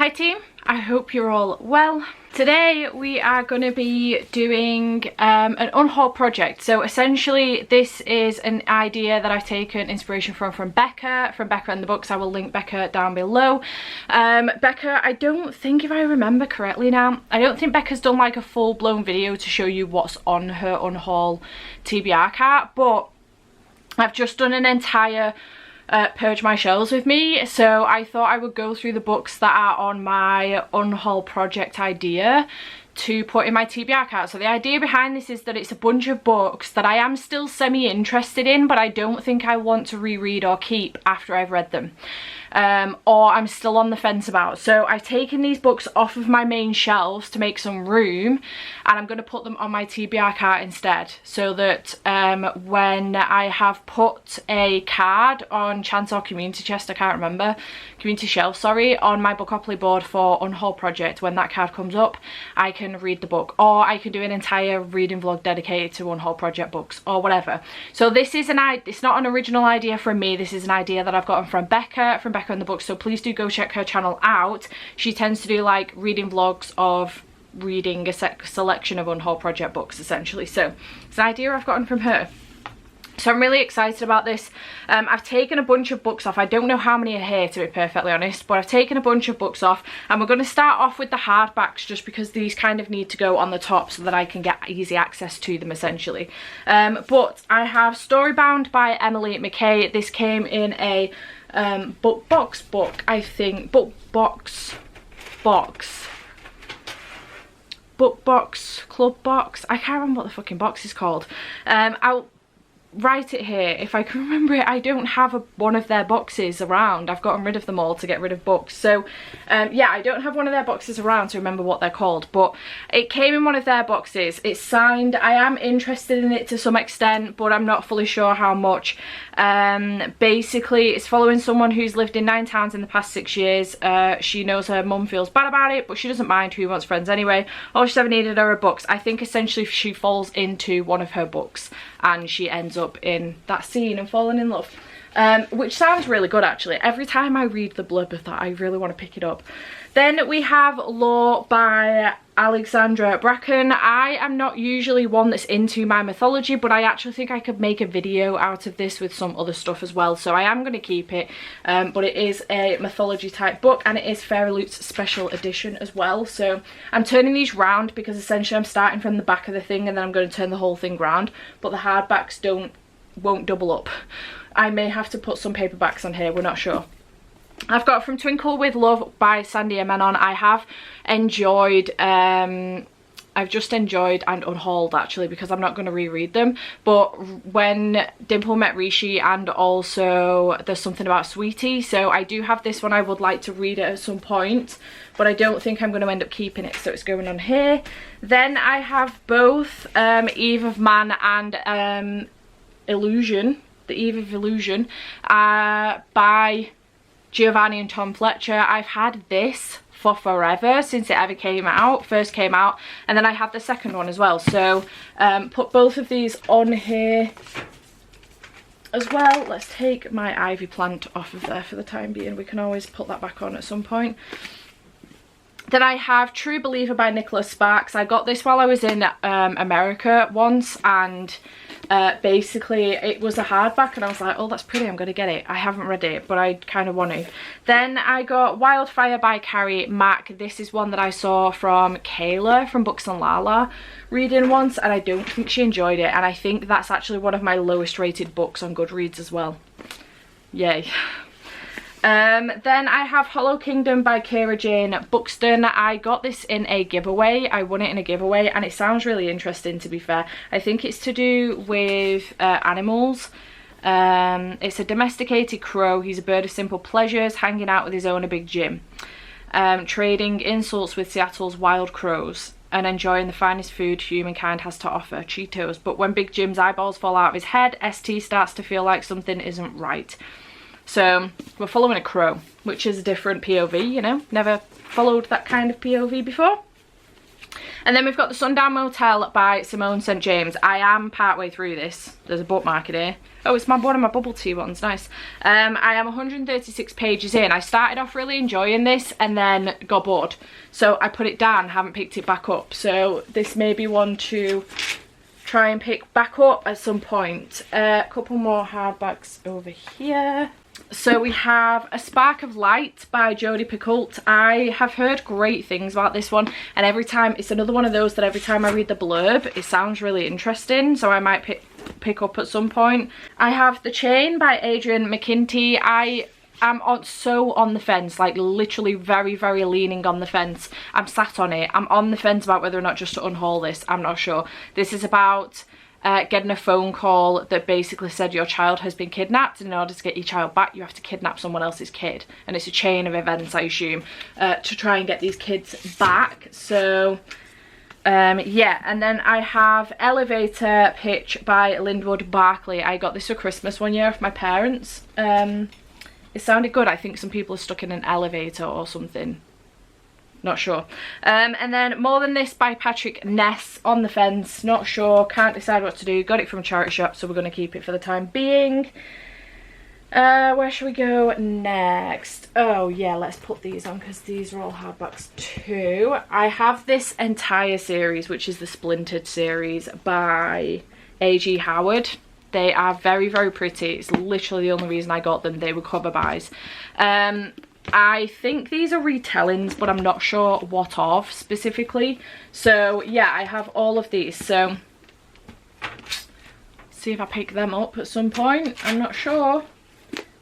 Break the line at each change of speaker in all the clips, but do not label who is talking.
Hi team, I hope you're all well. Today we are going to be doing an UNHAUL project. So essentially this is an idea that I've taken inspiration from Becca and the books. I will link Becca down below. Becca, I don't think, if I remember correctly now, I don't think Becca's done like a full-blown video to show you what's on her UNHAUL TBR cart, but I've just done an entire purge my shelves with me, so I thought I would go through the books that are on my UNHAUL project idea to put in my TBR cart. So the idea behind this is that it's a bunch of books that I am still semi-interested in, but I don't think I want to reread or keep after I've read them, or I'm still on the fence about. So I've taken these books off of my main shelves to make some room, and I'm going to put them on my TBR cart instead, so that when I have put a card on Chance or Community Chest, I can't remember, Community Shelf, sorry, on my Bookopoly board for UNHAUL project, when that card comes up, I can read the book, or I can do an entire reading vlog dedicated to UNHAUL project books or whatever. So this is it's not an original idea from me, this is an idea that I've gotten from Becca and the books, so please do go check her channel out. She tends to do like reading vlogs of reading a selection of UNHAUL project books essentially. So it's an idea I've gotten from her. So I'm really excited about this. I've taken a bunch of books off. I don't know how many are here, to be perfectly honest, but I've taken a bunch of books off, and we're going to start off with the hardbacks just because these kind of need to go on the top so that I can get easy access to them essentially. But I have Storybound by Emily McKay. This came in a book box, I think, book box, club box. I can't remember what the fucking box is called. I'll write it here if I can remember it. I don't have one of their boxes around. I've gotten rid of them all to get rid of books. So yeah, I don't have one of their boxes around to remember what they're called, but it came in one of their boxes. It's signed. I am interested in it to some extent, but I'm not fully sure how much. Basically it's following someone who's lived in 9 towns in the past 6 years. She knows her mum feels bad about it, but she doesn't mind, who wants friends anyway. All she's ever needed are her books. I think essentially she falls into one of her books and she ends up in that scene and falling in love, which sounds really good actually. Every time I read the blurb of that I really want to pick it up. Then we have Law by Alexandra Bracken. I am not usually one that's into my mythology, but I actually think I could make a video out of this with some other stuff as well, so I am going to keep it. But it is a mythology type book, and it is Fairy Loot's special edition as well. So I'm turning these round because essentially I'm starting from the back of the thing and then I'm going to turn the whole thing round, but the hardbacks won't double up. I may have to put some paperbacks on here, we're not sure. I've got From Twinkle with Love by Sandia Menon. I have enjoyed, I've just enjoyed and unhauled actually, because I'm not going to reread them, but When Dimple Met Rishi and also There's Something About Sweetie. So I do have this one. I would like to read it at some point, but I don't think I'm going to end up keeping it, so it's going on here. Then I have both Eve of Man and Illusion, The Eve of Illusion by Giovanni and Tom Fletcher. I've had this for forever, since it ever first came out, and then I have the second one as well. So put both of these on here as well. Let's take my ivy plant off of there for the time being. We can always put that back on at some point. Then I have True Believer by Nicola Sparks. I got this while I was in America once, and basically it was a hardback and I was like, oh, that's pretty, I'm gonna get it. I haven't read it, but I kind of want to. Then I got Wildfire by Carrie Mack. This is one that I saw from Kayla from Books and Lala reading once, and I don't think she enjoyed it, and I think that's actually one of my lowest rated books on Goodreads as well. Yay. Then I have Hollow Kingdom by Carrijane Buxton. I got this in a giveaway. I won it in a giveaway, and it sounds really interesting, to be fair. I think it's to do with animals. It's a domesticated crow. He's a bird of simple pleasures, hanging out with his owner Big Jim, trading insults with Seattle's wild crows, and enjoying the finest food humankind has to offer, Cheetos. But when Big Jim's eyeballs fall out of his head, ST starts to feel like something isn't right. So we're following a crow, which is a different POV, you know, never followed that kind of POV before. And then we've got the Sundown Motel by Simone St. James. I am partway through this. There's a bookmark in here. Oh, it's one of my bubble tea ones, nice. I am 136 pages in. I started off really enjoying this and then got bored. So I put it down, haven't picked it back up. So this may be one to try and pick back up at some point. A couple more hardbacks over here. So we have A Spark of Light by Jodi Picoult. I have heard great things about this one, and every time, it's another one of those that every time I read the blurb, it sounds really interesting, so I might pick up at some point. I have The Chain by Adrian Mckinty. I am so on the fence, like literally very, very leaning on the fence. I'm sat on it. I'm on the fence about whether or not just to unhaul this. I'm not sure. This is about getting a phone call that basically said your child has been kidnapped, and in order to get your child back you have to kidnap someone else's kid, and it's a chain of events, I assume, to try and get these kids back. So yeah, and then I have Elevator Pitch by Linwood Barclay. I got this for Christmas one year off my parents. It sounded good. I think some people are stuck in an elevator or something. Not sure. And then More Than This by Patrick Ness. On the fence, not sure, can't decide what to do. Got it from a charity shop, so we're going to keep it for the time being. Where should we go next? Oh yeah, let's put these on because these are all hardbacks too. I have this entire series, which is the Splintered series by A.G. Howard. They are very, very pretty. It's literally the only reason I got them. They were cover buys. I think these are retellings, but I'm not sure what of specifically. So yeah, I have all of these. So see if I pick them up at some point. I'm not sure.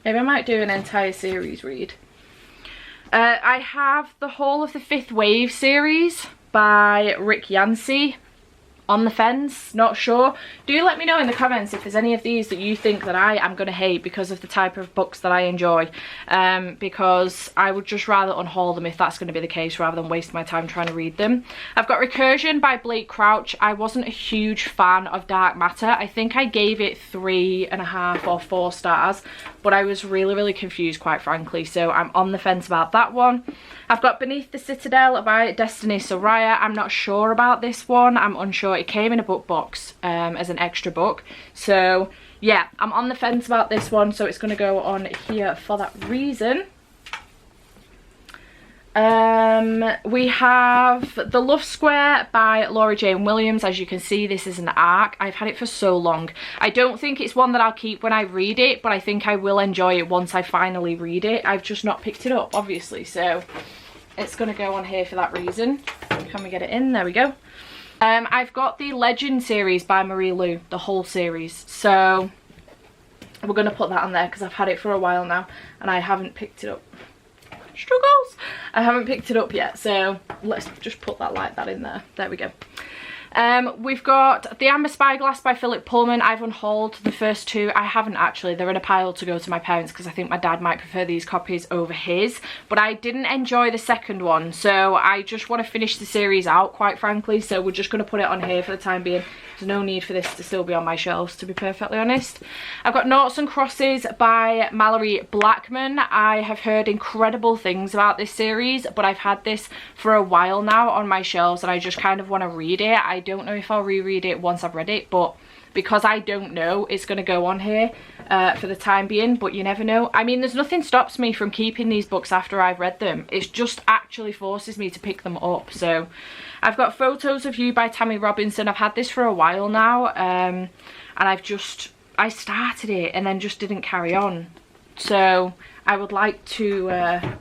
Maybe I might do an entire series read. I have the whole of the Fifth Wave series by Rick Yancey. On the fence, not sure. Do let me know in the comments if there's any of these that you think that I am going to hate because of the type of books that I enjoy, because I would just rather unhaul them if that's going to be the case rather than waste my time trying to read them. I've got Recursion by Blake Crouch. I wasn't a huge fan of Dark Matter. I think I gave it 3.5 or 4 stars, but I was really, really confused, quite frankly, so I'm on the fence about that one. I've got Beneath the Citadel by Destiny Soraya. I'm not sure about this one. I'm unsure. It came in a book box as an extra book. So yeah, I'm on the fence about this one, so it's going to go on here for that reason. We have The Love Square by Laura Jane Williams. As you can see, this is an arc. I've had it for so long. I don't think it's one that I'll keep when I read it, but I think I will enjoy it once I finally read it. I've just not picked it up, obviously, so it's going to go on here for that reason. Can we get it in? There we go. I've got the Legend series by Marie Lu, the whole series, so we're going to put that on there because I've had it for a while now and I haven't picked it up. Struggles! I haven't picked it up yet, so let's just put that like that in there. There we go. We've got The Amber Spyglass by Philip Pullman. I've unhauled the first 2. I haven't actually. They're in a pile to go to my parents because I think my dad might prefer these copies over his. But I didn't enjoy the second one, so I just want to finish the series out, quite frankly. So we're just going to put it on here for the time being. There's no need for this to still be on my shelves, to be perfectly honest. I've got Noughts and Crosses by Mallory Blackman. I have heard incredible things about this series, but I've had this for a while now on my shelves and I just kind of want to read it. I don't know if I'll reread it once I've read it, but because I don't know, it's going to go on here for the time being, but you never know. I mean, there's nothing stops me from keeping these books after I've read them. It just actually forces me to pick them up. So I've got Photos of You by Tammy Robinson. I've had this for a while now, and I started it and then just didn't carry on. So I would like to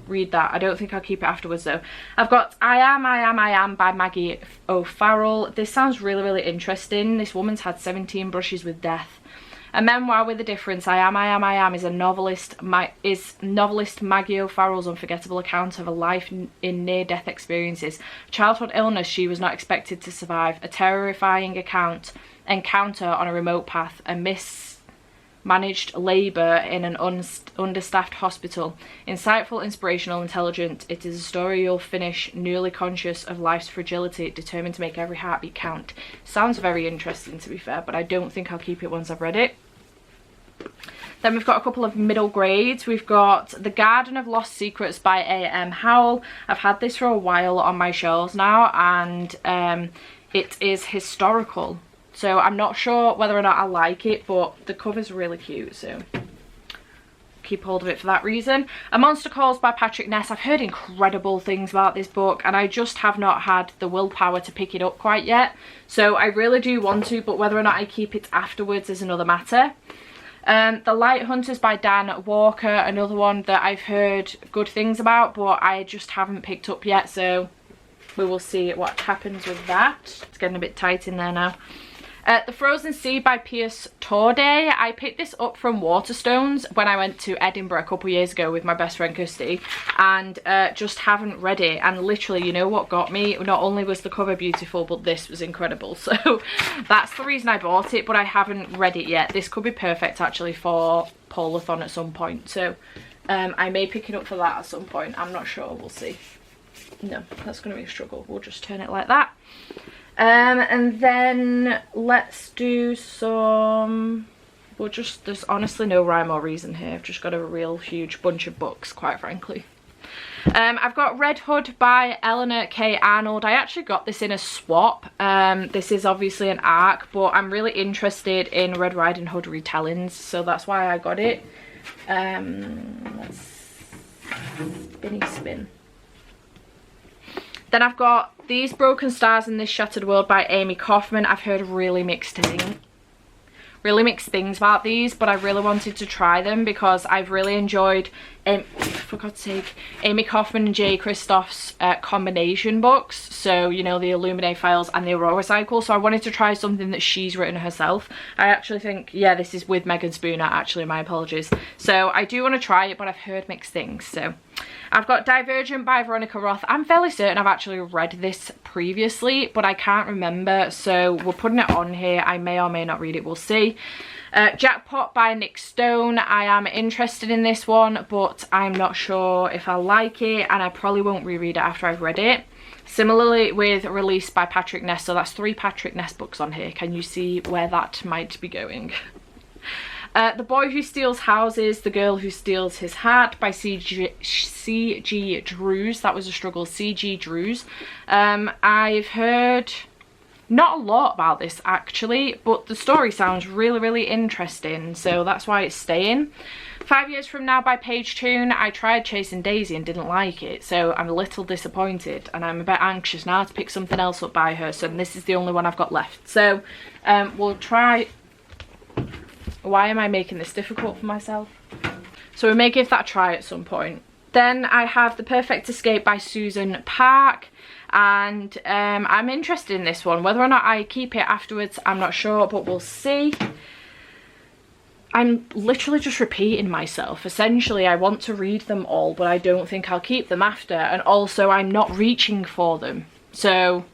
read that. I don't think I'll keep it afterwards though. I've got I Am by Maggie O'Farrell. This sounds really, really interesting. This woman's had 17 brushes with death. A memoir with a difference. I Am is novelist Maggie O'Farrell's unforgettable account of a life in near-death experiences. Childhood illness she was not expected to survive. A terrifying encounter on a remote path. A mismanaged labour in an understaffed hospital. Insightful, inspirational, intelligent. It is a story you'll finish newly conscious of life's fragility, determined to make every heartbeat count. Sounds very interesting, to be fair, but I don't think I'll keep it once I've read it. Then we've got a couple of middle grades. We've got The Garden of Lost Secrets by A.M. Howell. I've had this for a while on my shelves now, and it is historical. So I'm not sure whether or not I like it, but the cover's really cute, so keep hold of it for that reason. A Monster Calls by Patrick Ness. I've heard incredible things about this book, and I just have not had the willpower to pick it up quite yet. So I really do want to, but whether or not I keep it afterwards is another matter. The Light Hunters by Dan Walker, another one that I've heard good things about, but I just haven't picked up yet, so we will see what happens with that. It's getting a bit tight in there now. The Frozen Sea by Pierce Torday. I picked this up from Waterstones when I went to Edinburgh a couple of years ago with my best friend Kirsty, and just haven't read it. And literally, you know what got me? Not only was the cover beautiful, but this was incredible. So that's the reason I bought it, but I haven't read it yet. This could be perfect actually for Paulathon at some point. So I may pick it up for that at some point. I'm not sure. We'll see. No, that's going to be a struggle. We'll just turn it like that. And then let's do some, there's honestly no rhyme or reason here. I've just got a real huge bunch of books, quite frankly. I've got Red Hood by Eleanor K. Arnold. I actually got this in a swap. This is obviously an ARC, but I'm really interested in Red Riding Hood retellings, so that's why I got it. Let's spin. Then I've got These Broken Stars in This Shattered World by Amy Kaufman. I've heard really mixed things about these, but I really wanted to try them because I've really enjoyed, for God's sake, Amy Kaufman and J. Kristoff's combination books. So, you know, the Illuminae Files and the Aurora Cycle. So I wanted to try something that she's written herself. I actually think, yeah, this is with Megan Spooner, actually, my apologies. So I do want to try it, but I've heard mixed things, so. I've got Divergent by Veronica Roth. I'm fairly certain I've actually read this previously, but I can't remember, so we're putting it on here. I may or may not read it, we'll see. Jackpot by Nick Stone. I am interested in this one, but I'm not sure if I like it, and I probably won't reread it after I've read it. Similarly with Release by Patrick Ness, so that's 3 Patrick Ness books on here. Can you see where that might be going? The Boy Who Steals Houses, The Girl Who Steals His Heart by C.G. Drews. That was a struggle. C.G. Drews. I've heard not a lot about this actually, but the story sounds really, really interesting, so that's why it's staying. 5 Years From Now by Paige Toon. I tried Chasing Daisy and didn't like it, so I'm a little disappointed, and I'm a bit anxious now to pick something else up by her, so this is the only one I've got left. So we'll try. Why am I making this difficult for myself? So we may give that a try at some point. Then I have The Perfect Escape by Susan Park, and I'm interested in this one. Whether or not I keep it afterwards, I'm not sure, but we'll see. I'm literally just repeating myself. Essentially, I want to read them all, but I don't think I'll keep them after, and also I'm not reaching for them. So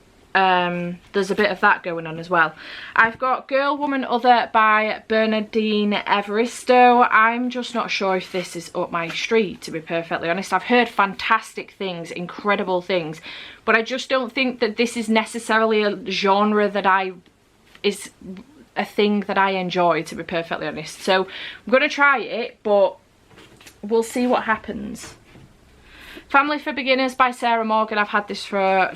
there's a bit of that going on as well. I've got Girl, Woman, Other by Bernardine Evaristo. I'm just not sure if this is up my street, to be perfectly honest. I've heard fantastic things, incredible things, but I just don't think that this is necessarily a genre that is a thing that I enjoy, to be perfectly honest. So I'm going to try it, but we'll see what happens. Family for Beginners by Sarah Morgan. I've had this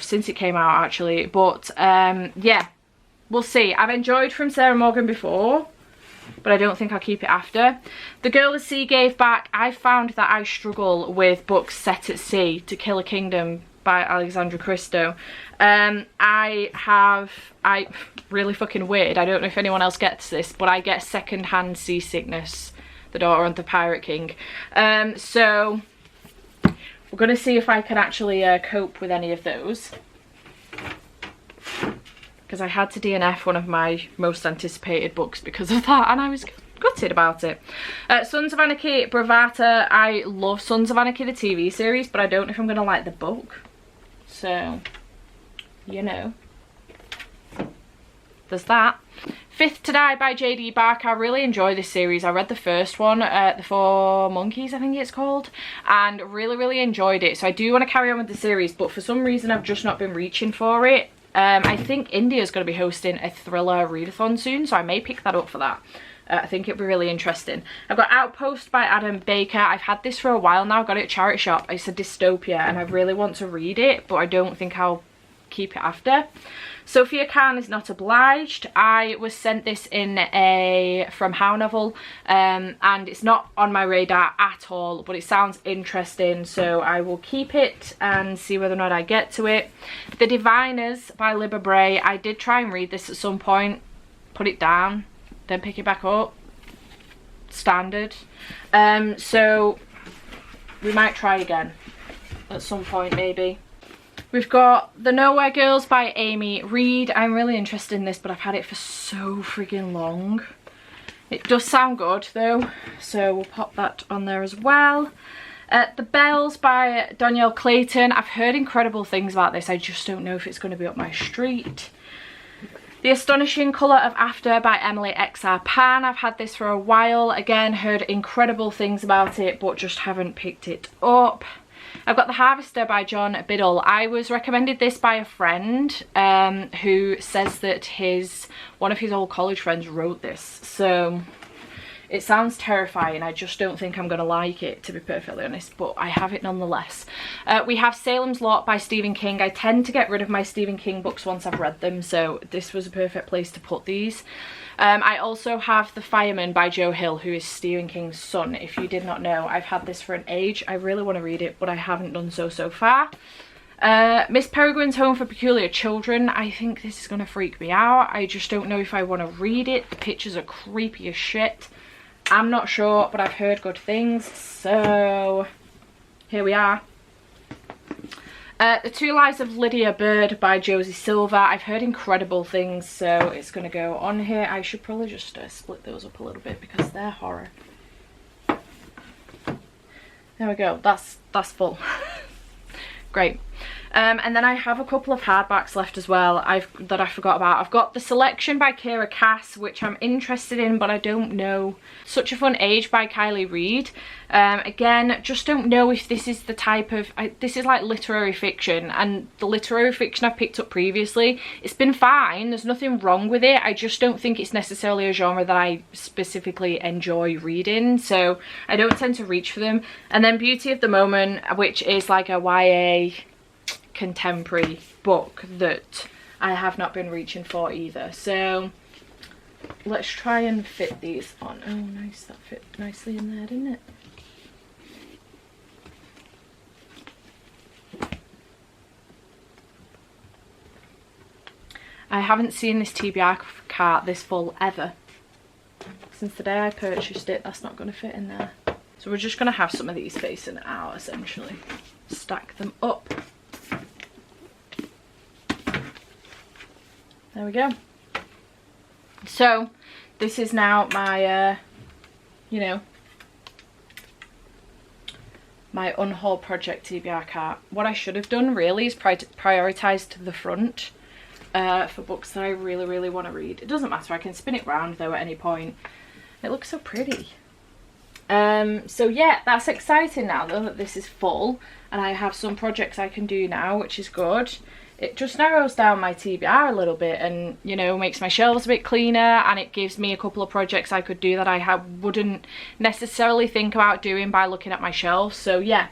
since it came out actually, but yeah, we'll see. I've enjoyed from Sarah Morgan before, but I don't think I'll keep it after. The Girl the Sea Gave Back. I found that I struggle with books set at sea. To Kill a Kingdom by Alexandra Christo. Really fucking weird, I don't know if anyone else gets this, but I get second-hand seasickness, The Daughter of the Pirate King. So we're going to see if I can actually cope with any of those, because I had to DNF one of my most anticipated books because of that, and I was gutted about it. Sons of Anarchy, Bravata. I love Sons of Anarchy, the TV series, but I don't know if I'm going to like the book. So, you know, there's that. Fifth to Die by J.D. Barker. I really enjoy this series. I read the first one, The Four Monkeys I think it's called, and really, really enjoyed it. So I do want to carry on with the series, but for some reason I've just not been reaching for it. I think India's going to be hosting a thriller readathon soon, so I may pick that up for that. I think it'd be really interesting. I've got Outpost by Adam Baker. I've had this for a while now. Got it at charity shop. It's a dystopia and I really want to read it, but I don't think I'll keep it after. Sophia Khan is Not Obliged. I was sent this in a From How novel, and it's not on my radar at all, but it sounds interesting, so I will keep it and see whether or not I get to it. The Diviners by Libba Bray. I did try and read this at some point, put it down, then pick it back up. Standard. So we might try again at some point, maybe. We've got The Nowhere Girls by Amy Reed. I'm really interested in this, but I've had it for so friggin' long. It does sound good though, so we'll pop that on there as well. The Bells by Danielle Clayton. I've heard incredible things about this. I just don't know if it's going to be up my street. The Astonishing Colour of After by Emily XR Pan. I've had this for a while. Again, heard incredible things about it, but just haven't picked it up. I've got The Harvester by John Biddle. I was recommended this by a friend who says that one of his old college friends wrote this. So it sounds terrifying. I just don't think I'm going to like it, to be perfectly honest, but I have it nonetheless. We have Salem's Lot by Stephen King. I tend to get rid of my Stephen King books once I've read them, so this was a perfect place to put these. I also have The Firemen by Joe Hill, who is Stephen King's son. If you did not know, I've had this for an age. I really want to read it, but I haven't done so far. Miss Peregrine's Home for Peculiar Children. I think this is going to freak me out. I just don't know if I want to read it. The pictures are creepy as shit. I'm not sure, but I've heard good things, so here we are. The Two Lives of Lydia Bird by Josie Silver. I've heard incredible things, so it's going to go on here. I should probably just split those up a little bit because they're horror. There we go. That's full. Great. And then I have a couple of hardbacks left as well that I forgot about. I've got The Selection by Kira Cass, which I'm interested in, but I don't know. Such a Fun Age by Kylie Reid. Again, just don't know if this is the type of... this is like literary fiction, and the literary fiction I've picked up previously, it's been fine. There's nothing wrong with it. I just don't think it's necessarily a genre that I specifically enjoy reading, so I don't tend to reach for them. And then Beauty of the Moment, which is like a YA contemporary book that I have not been reaching for either. So let's try and fit these on. Oh nice, that fit nicely in there, didn't it? I haven't seen this TBR cart this full ever. Since the day I purchased it, that's not going to fit in there. So we're just going to have some of these facing out essentially. Stack them up. There we go. So this is now my you know, my Unhaul Project TBR cart. What I should have done really is prioritise to the front for books that I really want to read. It doesn't matter, I can spin it round though at any point. It looks so pretty. So yeah, that's exciting now though that this is full and I have some projects I can do now, which is good. It just narrows down my TBR a little bit and, you know, makes my shelves a bit cleaner, and it gives me a couple of projects I could do that I wouldn't necessarily think about doing by looking at my shelves. So yeah,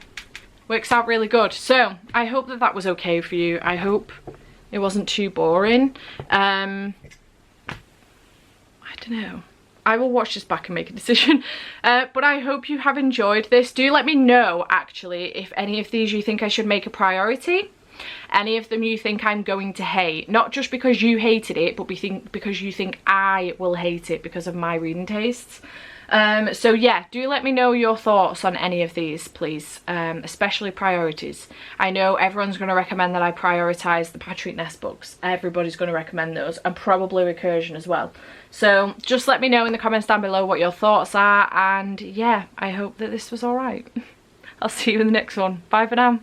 works out really good. So I hope that that was okay for you. I hope it wasn't too boring. I don't know. I will watch this back and make a decision. But I hope you have enjoyed this. Do let me know, actually, if any of these you think I should make a priority. Any of them you think I'm going to hate. Not just because you hated it, but because you think I will hate it because of my reading tastes. So yeah, do let me know your thoughts on any of these, please. Especially priorities. I know everyone's going to recommend that I prioritise the Patrick Ness books. Everybody's going to recommend those, and probably Recursion as well. So just let me know in the comments down below what your thoughts are, and yeah, I hope that this was alright. I'll see you in the next one. Bye for now.